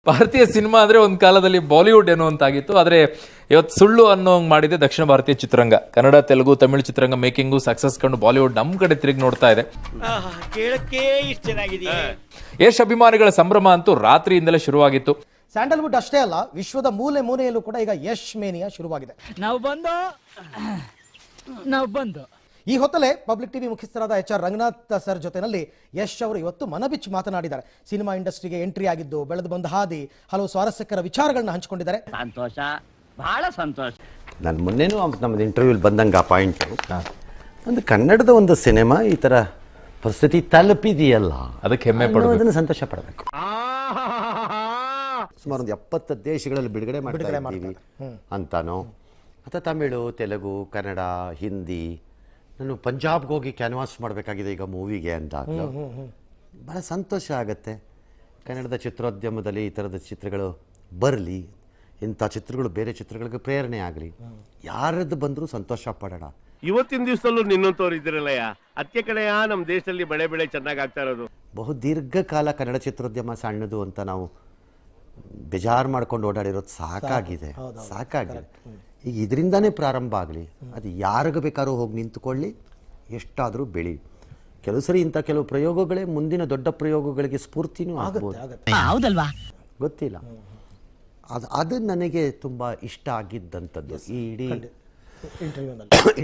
ಭಾರತೀಯ ಸಿನಿಮಾ ಅಂದರೆ ಒಂದು ಕಾಲದಲ್ಲಿ ಬಾಲಿವುಡ್ ಏನೋ ಅಂತಾಗಿತ್ತು. ಆದರೆ ಇವತ್ತು ಸುಳ್ಳು ಅನ್ನೋ ಹಂಗೆ ಮಾಡಿದೆ ದಕ್ಷಿಣ ಭಾರತೀಯ ಚಿತ್ರರಂಗ. ಕನ್ನಡ, ತೆಲುಗು, ತಮಿಳು ಚಿತ್ರರಂಗ ಮೇಕಿಂಗು ಸಕ್ಸಸ್ ಕಂಡು ಬಾಲಿವುಡ್ ನಮ್ಮ ಕಡೆ ತಿರುಗಿ ನೋಡ್ತಾ ಇದೆ. ಕೇಳಕ್ಕೆ ಇಷ್ಟು ಚೆನ್ನಾಗಿದೆ. ಯಶ್ ಅಭಿಮಾನಿಗಳ ಸಂಭ್ರಮ ಅಂತೂ ರಾತ್ರಿಯಿಂದಲೇ ಶುರುವಾಗಿತ್ತು. ಸ್ಯಾಂಡಲ್ವುಡ್ ಅಷ್ಟೇ ಅಲ್ಲ, ವಿಶ್ವದ ಮೂಲೆ ಮೂಲೆಯಲ್ಲೂ ಕೂಡ ಈಗ ಯಶ್ ಮೇನಿಯಾ ಶುರುವಾಗಿದೆ. ನಾವು ಬಂದು ಈ ಹೊತ್ತಲೇ ಪಬ್ಲಿಕ್ ಟಿವಿ ಮುಖ್ಯಸ್ಥರಾದ HR ರಂಗನಾಥ್ ಸರ್ ಜೊತೆನಲ್ಲಿ ಯಶ್ ಅವರು ಇವತ್ತು ಮನಬಿಚ್ಚಿ ಮಾತನಾಡಿದ್ದಾರೆ. ಸಿನಿಮಾ ಇಂಡಸ್ಟ್ರಿಗೆ ಎಂಟ್ರಿ ಆಗಿದ್ದು, ಬೆಳೆದು ಬಂದ ಹಾದಿ, ಹಲವು ಸ್ವಾರಸ್ಯಕರ ವಿಚಾರಗಳನ್ನ ಹಂಚಿಕೊಂಡಿದ್ದಾರೆ. ಸಂತೋಷ, ಬಹಳ ಸಂತೋಷ. ನಾನು ಮೊನ್ನೆನೂ ನಮ್ಮದು ಇಂಟರ್ವ್ಯೂಲಿ ಬಂದಂಗೆ ಆ ಪಾಯಿಂಟು, ಒಂದು ಕನ್ನಡದ ಒಂದು ಸಿನಿಮಾ ಈ ಥರ ಪರಿಸ್ಥಿತಿ ತಲುಪಿದೆಯಲ್ಲ, ಅದಕ್ಕೆ ಹೆಮ್ಮೆ ಪಡೋದು, ಅದನ್ನು ಸಂತೋಷ ಪಡಬೇಕು. ಸುಮಾರು ಒಂದು 70 ದೇಶಗಳಲ್ಲಿ ಬಿಡುಗಡೆ ಮಾಡ್ತಾ ಇದ್ದೀವಿ ಅಂತಾನೋ, ಅಥವಾ ತಮಿಳು, ತೆಲುಗು, ಕನ್ನಡ, ಹಿಂದಿ. ನಾನು ಪಂಜಾಬ್ಗೆ ಹೋಗಿ ಕ್ಯಾನ್ವಾಸ್ ಮಾಡಬೇಕಾಗಿದೆ ಈಗ ಮೂವಿಗೆ ಅಂದಾಗಲೂ ಭಾಳ ಸಂತೋಷ ಆಗುತ್ತೆ. ಕನ್ನಡದ ಚಿತ್ರೋದ್ಯಮದಲ್ಲಿ ಈ ಥರದ ಚಿತ್ರಗಳು ಬರಲಿ, ಇಂಥ ಚಿತ್ರಗಳು ಬೇರೆ ಚಿತ್ರಗಳಿಗೆ ಪ್ರೇರಣೆ ಆಗಲಿ, ಯಾರದ್ದು ಬಂದರೂ ಸಂತೋಷ ಪಡೋಣ. ಇವತ್ತಿನ ದಿವಸದಲ್ಲೂ ನಿನ್ನಂತವ್ರು ಇದ್ದಿರಲ್ಲಯ್ಯ, ಅದಕ್ಕೆ ಕಡೆಯ ನಮ್ಮ ದೇಶದಲ್ಲಿ ಬೆಳೆ ಚೆನ್ನಾಗಿ ಆಗ್ತಾ ಇರೋದು. ಬಹು ದೀರ್ಘಕಾಲ ಕನ್ನಡ ಚಿತ್ರೋದ್ಯಮ ಸಣ್ಣದು ಅಂತ ನಾವು ಬೇಜಾರು ಮಾಡ್ಕೊಂಡು ಓಡಾಡಿರೋದು ಸಾಕಾಗಿದೆ. ಈಗ ಇದರಿಂದಾನೇ ಪ್ರಾರಂಭ ಆಗಲಿ, ಅದು ಯಾರಿಗೂ ಬೇಕಾದ್ರೂ ಹೋಗಿ ನಿಂತುಕೊಳ್ಳಿ, ಎಷ್ಟಾದರೂ ಬೆಳಿ. ಕೆಲವು ಸರಿ ಇಂಥ ಕೆಲವು ಪ್ರಯೋಗಗಳೇ ಮುಂದಿನ ದೊಡ್ಡ ಪ್ರಯೋಗಗಳಿಗೆ ಸ್ಫೂರ್ತಿನೂ ಆಗ್ಬೋದು, ಗೊತ್ತಿಲ್ಲ. ಅದು ನನಗೆ ತುಂಬ ಇಷ್ಟ ಆಗಿದ್ದಂಥದ್ದು ಈ ಇಡೀ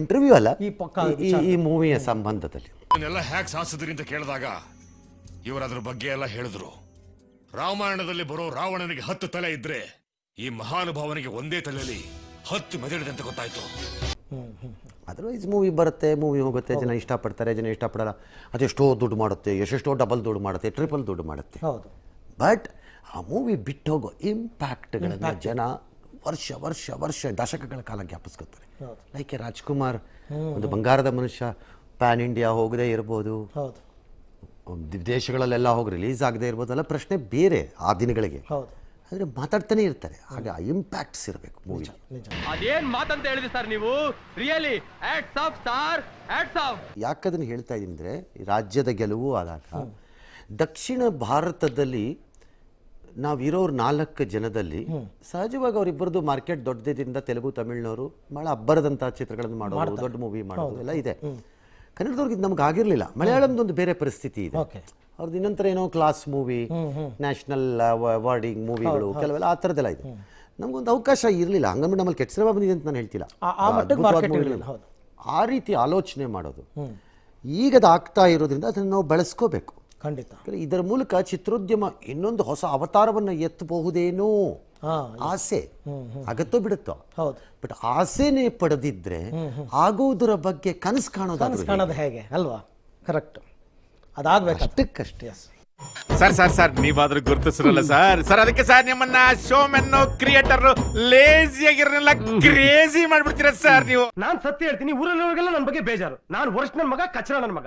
ಇಂಟರ್ವ್ಯೂ ಅಲ್ಲ, ಈ ಮೂವಿಯ ಸಂಬಂಧದಲ್ಲಿ. ಇದನ್ನೆಲ್ಲ ಹ್ಯಾಕ್ ಸಾಧಿಸಿದ್ರಿ ಅಂತ ಕೇಳಿದಾಗ ಇವರು ಅದ್ರ ಬಗ್ಗೆ ಎಲ್ಲ ಹೇಳಿದ್ರು. ರಾಮಾಯಣದಲ್ಲಿ ಬರೋ ರಾವಣನಿಗೆ 10 ತಲೆ ಇದ್ರೆ ಈ ಮಹಾನುಭಾವನಿಗೆ ಒಂದೇ ತಲೆಯಲ್ಲಿ 10 ಮೆದುಳಿದೆ ಅಂತ ಗೊತ್ತಾಯ್ತು. ಅದರ್ವೈಸ್ ಮೂವಿ ಬರುತ್ತೆ, ಮೂವಿ ಹೋಗುತ್ತೆ, ಜನ ಇಷ್ಟಪಡ್ತಾರೆ, ಜನ ಇಷ್ಟಪಡಲ್ಲ. ಅದೆಷ್ಟೋ ದುಡ್ಡು ಮಾಡುತ್ತೆ, ಎಷ್ಟೆಷ್ಟೋ ಡಬಲ್ ದುಡ್ಡು ಮಾಡುತ್ತೆ, ಟ್ರಿಪಲ್ ದುಡ್ಡು ಮಾಡುತ್ತೆ. ಬಟ್ ಆ ಮೂವಿ ಬಿಟ್ಟೋಗೋ ಇಂಪ್ಯಾಕ್ಟ್ಗಳನ್ನು ಜನ ವರ್ಷ ವರ್ಷ ವರ್ಷ ದಶಕಗಳ ಕಾಲ ಜ್ಞಾಪಿಸ್ಕೊತಾರೆ. ಲೈಕ್ ರಾಜ್ಕುಮಾರ್, ಒಂದು ಬಂಗಾರದ ಮನುಷ್ಯ ಪ್ಯಾನ್ ಇಂಡಿಯಾ ಹೋಗದೇ ಇರ್ಬೋದು, ವಿದೇಶಗಳಲ್ಲೆಲ್ಲ ಹೋಗಿ ರಿಲೀಸ್ ಆಗದೆ ಇರ್ಬೋದು, ಅಲ್ಲ ಪ್ರಶ್ನೆ ಬೇರೆ ಆ ದಿನಗಳಿಗೆ. ಆದರೆ ಮಾತಾಡ್ತಾನೆ ಇರ್ತಾರೆ, ಹಾಗೆ ಆ ಇಂಪ್ಯಾಕ್ಟ್ಸ್ ಇರಬೇಕು ಮೂವಿ. ಅದೇನ್ ಮಾತಂತ ಹೇಳಿದ್ರಿ ಸರ್ ನೀವು, really hats off sir, hats off. ಯಾಕದನ್ನು ಹೇಳ್ತಾ ಇದ್ದೀನಿ ಅಂದರೆ, ರಾಜ್ಯದ ಗೆಲುವು ಆದಾಗ ದಕ್ಷಿಣ ಭಾರತದಲ್ಲಿ ನಾವಿರೋರು 4 ಜನದಲ್ಲಿ ಸಹಜವಾಗಿ ಅವರಿಬ್ಬರದು ಮಾರ್ಕೆಟ್ ದೊಡ್ಡದಿಂದ ತೆಲುಗು, ತಮಿಳ್ನವರು ಭಾಳ ಅಬ್ಬರದಂಥ ಚಿತ್ರಗಳನ್ನು ಮಾಡೋದು, ದೊಡ್ಡ ಮೂವಿ ಮಾಡೋದು ಎಲ್ಲ ಇದೆ. ಕನ್ನಡದವ್ರಿಗೆ ನಮ್ಗೆ ಆಗಿರಲಿಲ್ಲ. ಮಲಯಾಳಂದೊಂದು ಬೇರೆ ಪರಿಸ್ಥಿತಿ ಇದೆ, ಅವ್ರದ್ದು ಇನ್ನೊಂಥರ ಏನೋ ಕ್ಲಾಸ್ ಮೂವಿ, ನ್ಯಾಷನಲ್ ಅವಾರ್ಡಿಂಗ್ ಮೂವಿಗಳು ಕೆಲವೆಲ್ಲ ಆ ಥರದ್ದೆಲ್ಲ ಇದೆ. ನಮಗೊಂದು ಅವಕಾಶ ಇರಲಿಲ್ಲ. ಹಂಗಂದ್ರೆ ನಮ್ಮಲ್ಲಿ ಕೆಟ್ಟ ಸಿನಿಮಾ ಬಂದಿದೆ ಅಂತ ನಾನು ಹೇಳ್ತಿಲ್ಲ, ಆ ರೀತಿ ಆಲೋಚನೆ ಮಾಡೋದು. ಈಗ ಅದು ಆಗ್ತಾ ಇರೋದ್ರಿಂದ ಅದನ್ನು ನಾವು ಬೆಳೆಸ್ಕೋಬೇಕು. ಖಂಡಿತ. ಇದರ ಮೂಲಕ ಚಿತ್ರೋದ್ಯಮ ಇನ್ನೊಂದು ಹೊಸ ಅವತಾರವನ್ನು ಎತ್ತಬಹುದೇನೋ ಆಸೆ ಆಗತ್ತೋ ಬಿಡುತ್ತೋ. ಬಟ್ ಆಸೆನೇ ಪಡೆದಿದ್ರೆ ಆಗೋದರ ಬಗ್ಗೆ ಕನಸು ಕಾಣೋದು ಹೇಗೆ ಅಲ್ವಾ? ಕರೆಕ್ಟ್, ಅದಾಗಬೇಕು ಅಷ್ಟಕ್ಕಷ್ಟೇ. ಸರ್ ನೀವಾದ್ರೂ ಗುರುತಿಸಿರಲ್ಲ ಸರ್ ಅದಕ್ಕೆ ಸರ್ ನಿಮ್ಮನ್ನ ಶೋಮೆನ್ ಕ್ರಿಯೇಟರ್ ಲೇಜಿ ಆಗಿರಲ್ಲ ಕ್ರೇಜಿ ಮಾಡ್ಬಿಡ್ತೀರ ಸರ್ ನೀವು. ನಾನ್ ಸತ್ಯ ಹೇಳ್ತೀನಿ, ಊರಲ್ಲಿರೋರಿಗೆಲ್ಲ ನನ್ನ ಬಗ್ಗೆ ಬೇಜಾರು. ನಾನು ವರ್ಷ ನನ್ನ ಮಗ, ಕಚರ ನನ್ನ ಮಗ.